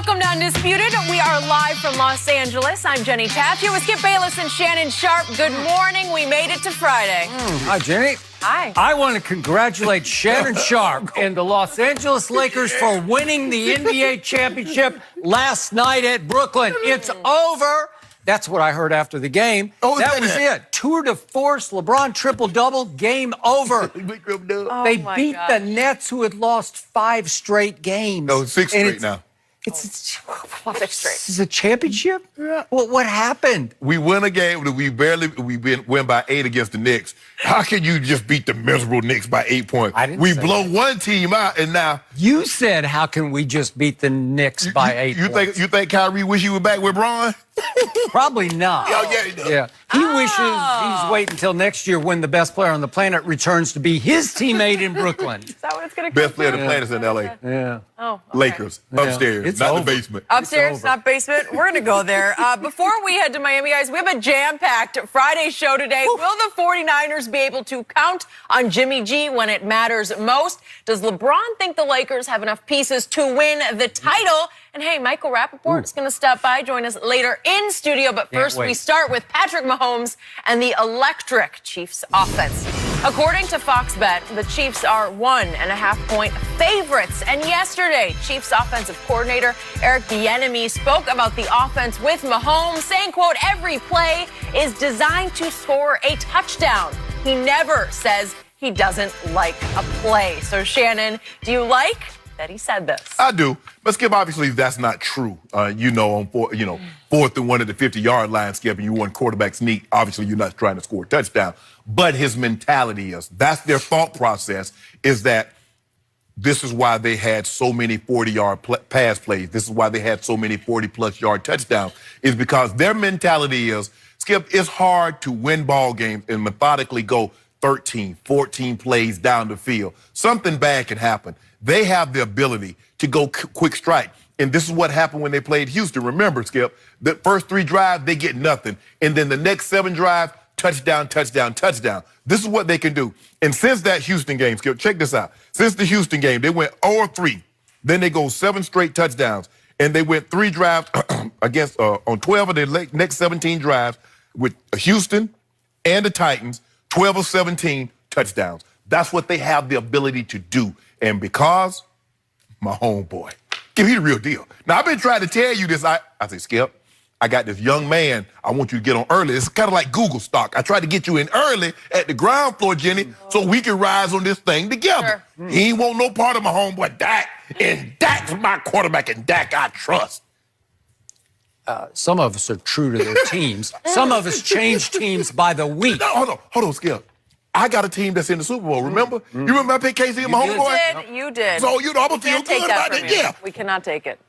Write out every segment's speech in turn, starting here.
Welcome to Undisputed. We are live from Los Angeles. I'm Jenny Taft here with Skip Bayless and Shannon Sharp. Good morning. We made it to Friday. Hi, Jenny. Hi. I want to congratulate Shannon Sharp and the Los Angeles Lakers for winning the NBA championship last night at Brooklyn. It's over. That's what I heard after the game. That was it. Tour de force, LeBron triple-double, game over. They beat the Nets, who had lost 5 straight games. No, 6 straight now. It's 6 straight. This is a championship? Yeah. What happened? We win a game that we win by 8 against the Knicks. How can you just beat the miserable Knicks by 8 points? I didn't we say blow that. one team out, and now You said, how can we just beat the Knicks by 8 points? You think Kyrie wish he was back with Bron? Probably not. Yeah, he does. Yeah. He wishes he's waiting until next year when the best player on the planet returns to be his teammate in Brooklyn. Is that what it's going to come Best player on to? the planet is in L.A. Yeah. Oh, okay. Lakers, upstairs, It's not over. the basement. Upstairs, not basement. We're going to go there. Before we head to Miami, guys, we have a jam-packed Friday show today. Will the 49ers be able to count on Jimmy G when it matters most? Does LeBron think the Lakers have enough pieces to win the title? And hey, Michael Rappaport is going to stop by, join us later in studio. But first, we start with Patrick Mahomes and the electric Chiefs offense. According to Fox Bet, the Chiefs are 1.5-point favorites. And yesterday, Chiefs offensive coordinator Eric Bieniemy spoke about the offense with Mahomes, saying, quote, every play is designed to score a touchdown. He never says he doesn't like a play. So, Shannon, do you like that he said this? I do, but Skip, obviously that's not true. On 4th and 1 at the 50-yard line, Skip, and you want quarterback sneak. Obviously, you're not trying to score a touchdown, but his mentality is that's their thought process. Is that this is why they had so many 40-yard pass plays. This is why they had so many 40-plus yard touchdowns. Is because their mentality is, Skip, it's hard to win ball games and methodically go 13, 14 plays down the field. Something bad can happen. They have the ability to go quick strike. And this is what happened when they played Houston. Remember, Skip, the first 3 drives, they get nothing. And then the next 7 drives, touchdown, touchdown, touchdown. This is what they can do. And since that Houston game, Skip, check this out. Since the Houston game, they went 0-3. Then they go 7 straight touchdowns. And they went 3 drives against on 12 of their next 17 drives with Houston and the Titans, 12 of 17 touchdowns. That's what they have the ability to do. And because my homeboy, give me the real deal. Now, I've been trying to tell you this. I say, Skip, I got this young man I want you to get on early. It's kind of like Google stock. I tried to get you in early at the ground floor, Jenny, so we can rise on this thing together. Sure. He ain't want no part of my homeboy, Dak. And Dak's my quarterback, and Dak I trust. Some of us are true to their teams. Some of us change teams by the week. No, hold on, Skip. I got a team that's in the Super Bowl, remember? You remember I picked KC and my homeboy? You did. So, I'm going to feel good about it. Yeah. We cannot take it.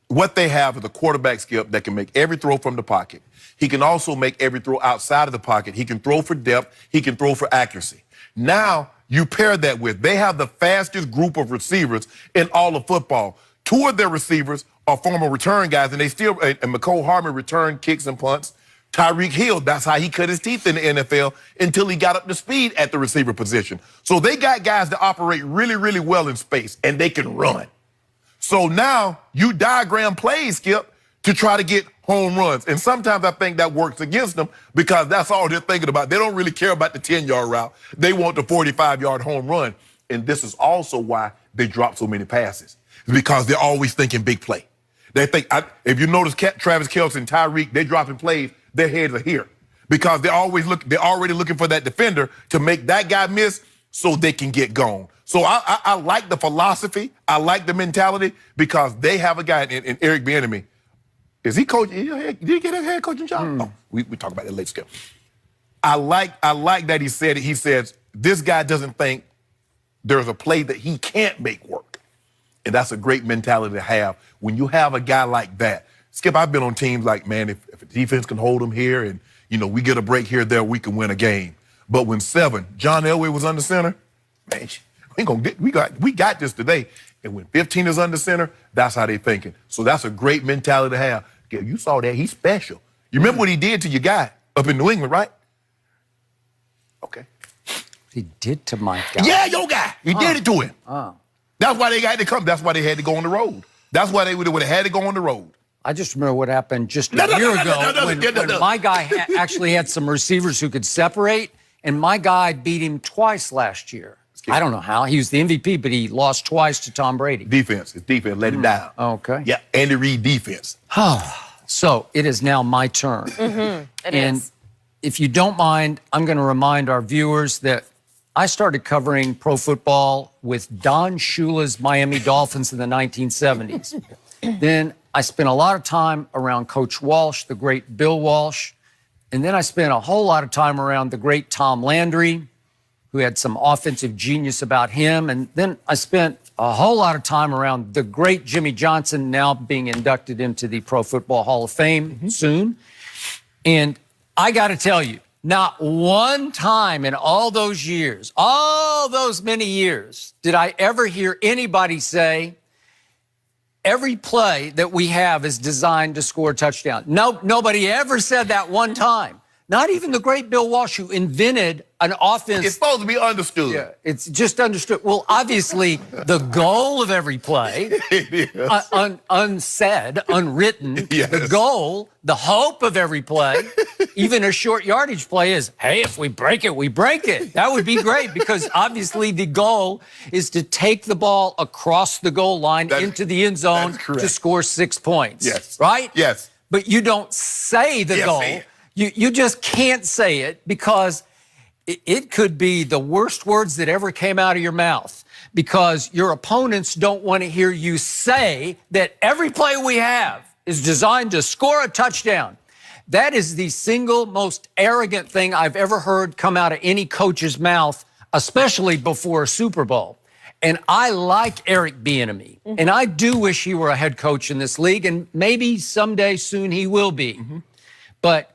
What they have is a quarterback, Skip, that can make every throw from the pocket. He can also make every throw outside of the pocket. He can throw for depth. He can throw for accuracy. Now, you pair that with, they have the fastest group of receivers in all of football. 2 of their receivers are former return guys, and McCole Hardman returned kicks and punts. Tyreek Hill, that's how he cut his teeth in the NFL until he got up to speed at the receiver position. So they got guys that operate really, really well in space, and they can run. So now you diagram plays, Skip, to try to get home runs. And sometimes I think that works against them because that's all they're thinking about. They don't really care about the 10-yard route. They want the 45-yard home run. And this is also why they drop so many passes. It's because they're always thinking big play. They think, if you notice Travis Kelce and Tyreek, they're dropping plays. Their heads are here because they're already looking for that defender to make that guy miss so they can get gone. So I like the philosophy. I like the mentality because they have a guy in Eric Bieniemy. Is he coaching? Did he get a head coaching job? Oh, we talk about that later, Skip. I like that he said it. He says this guy doesn't think there's a play that he can't make work. And that's a great mentality to have when you have a guy like that. Skip, I've been on teams like, man, if a defense can hold them here and, we get a break here, there, we can win a game. But when John Elway was under center, man, we got this today. And when 15 is under center, that's how they're thinking. So that's a great mentality to have. You saw that. He's special. You remember what he did to your guy up in New England, right? Okay. He did to my guy. Yeah, your guy. He did it to him. That's why they got to come. That's why they had to go on the road. That's why they would have had to go on the road. I just remember what happened just a year ago when my guy actually had some receivers who could separate, and my guy beat him twice last year. I don't know how. He was the MVP, but he lost twice to Tom Brady. Defense. His defense let him down. Okay. Yeah, Andy Reid defense. So it is now my turn. It and is. if you don't mind, I'm going to remind our viewers that I started covering pro football with Don Shula's Miami Dolphins in the 1970s. Then I spent a lot of time around Coach Walsh, the great Bill Walsh. And then I spent a whole lot of time around the great Tom Landry, who had some offensive genius about him. And then I spent a whole lot of time around the great Jimmy Johnson, now being inducted into the Pro Football Hall of Fame soon. And I got to tell you, not one time in all those years, all those many years, did I ever hear anybody say, every play that we have is designed to score a touchdown. No, nobody ever said that one time. Not even the great Bill Walsh, who invented an offense. It's supposed to be understood. Yeah, it's just understood. Well, obviously, the goal of every play, unsaid, unwritten, Yes. the goal, the hope of every play, even a short yardage play is, hey, if we break it, we break it. That would be great because obviously the goal is to take the ball across the goal line into the end zone to score 6 points. Yes. Right? Yes. But you don't say the goal. Say it. You just can't say it because it could be the worst words that ever came out of your mouth because your opponents don't want to hear you say that every play we have is designed to score a touchdown. That is the single most arrogant thing I've ever heard come out of any coach's mouth, especially before a Super Bowl. And I like Eric Bieniemy, and I do wish he were a head coach in this league, and maybe someday soon he will be. But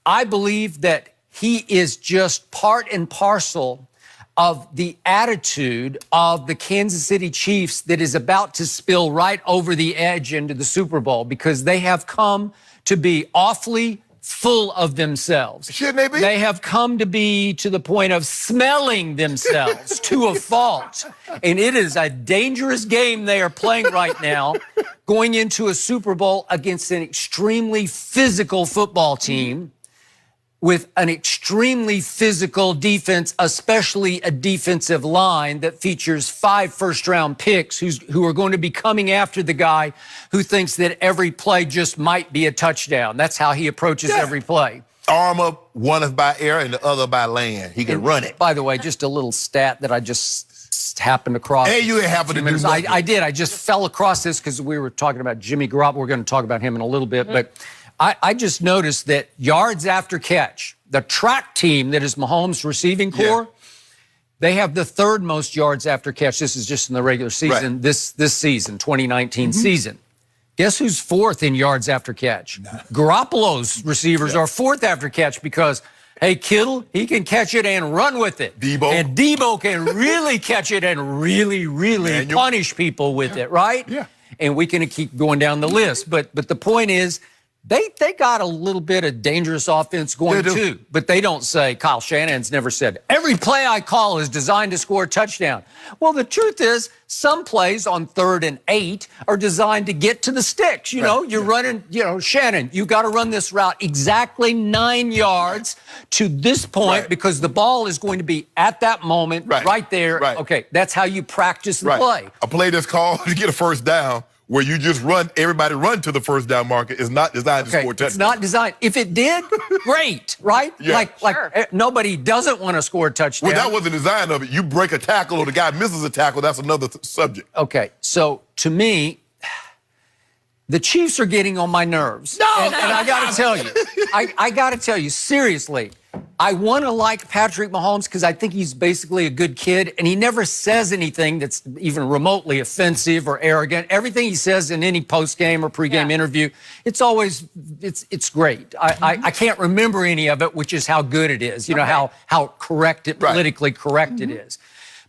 I believe that he is just part and parcel of the attitude of the Kansas City Chiefs that is about to spill right over the edge into the Super Bowl because they have come to be awfully full of themselves. Shouldn't they be? They have come to be to the point of smelling themselves to a fault. And it is a dangerous game they are playing right now, going into a Super Bowl against an extremely physical football team with an extremely physical defense, especially a defensive line that features 5 first-round picks who are going to be coming after the guy who thinks that every play just might be a touchdown. That's how he approaches every play. Arm up, one is by air and the other by land. He can run it. By the way, just a little stat that I just happened across. Hey, you happened to do nothing. I did. I just fell across this because we were talking about Jimmy Garoppolo. We're going to talk about him in a little bit, but I just noticed that yards after catch, the track team that is Mahomes' receiving corps, they have the 3rd most yards after catch. This is just in the regular season, this season, 2019 season. Guess who's 4th in yards after catch? Garoppolo's receivers are 4th after catch because, hey, Kittle, he can catch it and run with it. Debo. And Debo can really catch it and really punish people with it, right? Yeah. And we can keep going down the list. But the point is, they got a little bit of dangerous offense going too, but they don't say, Kyle Shannon's never said, every play I call is designed to score a touchdown. Well, the truth is some plays on 3rd and 8 are designed to get to the sticks. You know, you're running, Shannon, you got to run this route exactly 9 yards to this point because the ball is going to be at that moment right there. Okay, that's how you practice the play. A play that's called to get a first down where you just everybody run to the first down marker is not designed to score touchdowns. It's not designed. If it did, great, right? Yeah. Like nobody doesn't want to score a touchdown. Well, that wasn't the design of it. You break a tackle or the guy misses a tackle, that's another subject. Okay, so to me, the Chiefs are getting on my nerves. No! And I got to tell you, I got to tell you, seriously, I want to like Patrick Mahomes because I think he's basically a good kid, and he never says anything that's even remotely offensive or arrogant. Everything he says in any post-game or pre-game interview, it's always, it's great. I can't remember any of it, which is how good it is, you know, how correct it, politically correct it is.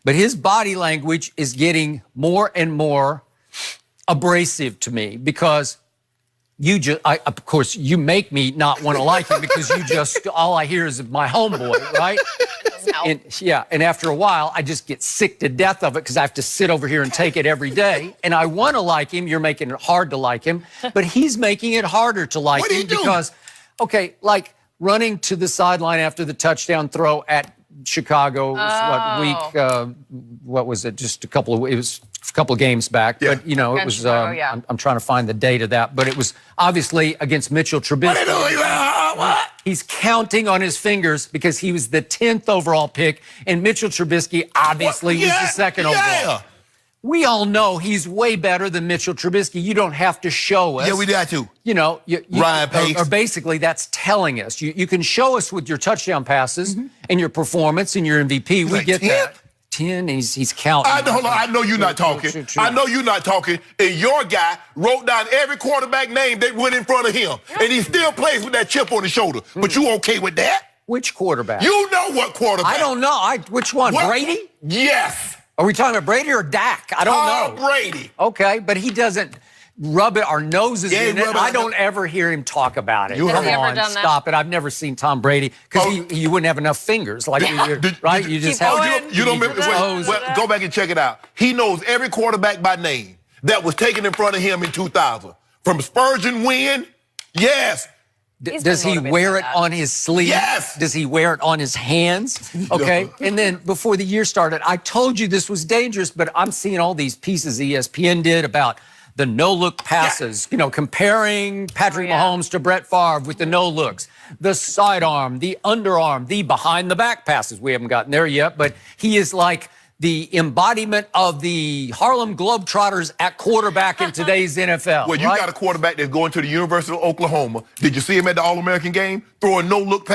But his body language is getting more and more abrasive to me because of course, you make me not want to like him because all I hear is my homeboy, right? doesn't help. And after a while, I just get sick to death of it because I have to sit over here and take it every day. And I want to like him. You're making it hard to like him. But he's making it harder to like him because, okay, like running to the sideline after the touchdown throw at Chicago, what was it? Just it was a couple of games back. Yeah. But, you know, it was, Chicago, yeah. I'm trying to find the date of that. But it was obviously against Mitchell Trubisky. What? He's counting on his fingers because he was the 10th overall pick, and Mitchell Trubisky obviously was the second overall. We all know he's way better than Mitchell Trubisky. You don't have to show us. Yeah, we got to. You know, Ryan Pace. Or basically that's telling us. You can show us with your touchdown passes and your performance and your MVP. We like get 10? that. 10, he's counting. Hold on, I know you're not talking. I know you're not talking. And your guy wrote down every quarterback name that went in front of him. And he still plays with that chip on his shoulder. But you okay with that? Which quarterback? You know what quarterback. I don't know. Which one? What? Brady? Yes. Are we talking about Brady or Dak? I don't know. Brady. Okay, but he doesn't rub it our noses in it. I don't ever hear him talk about it. Has Come he ever on, done that? stop it. I've never seen Tom Brady because you wouldn't have enough fingers. Like, right? You just have. You don't remember? Well, go back and check it out. He knows every quarterback by name that was taken in front of him in 2000. From Spurgeon Wynn, yes. Does he wear it on his sleeve? Yes. Does he wear it on his hands? Okay. And then before the year started, I told you this was dangerous, but I'm seeing all these pieces ESPN did about the no-look passes, you know, comparing Patrick Mahomes to Brett Favre with the no-looks, the sidearm, the underarm, the behind-the-back passes. We haven't gotten there yet, but he is like the embodiment of the Harlem Globetrotters at quarterback in today's NFL. Well, you got a quarterback that's going to the University of Oklahoma. Did you see him at the All-American game? Throwing no-look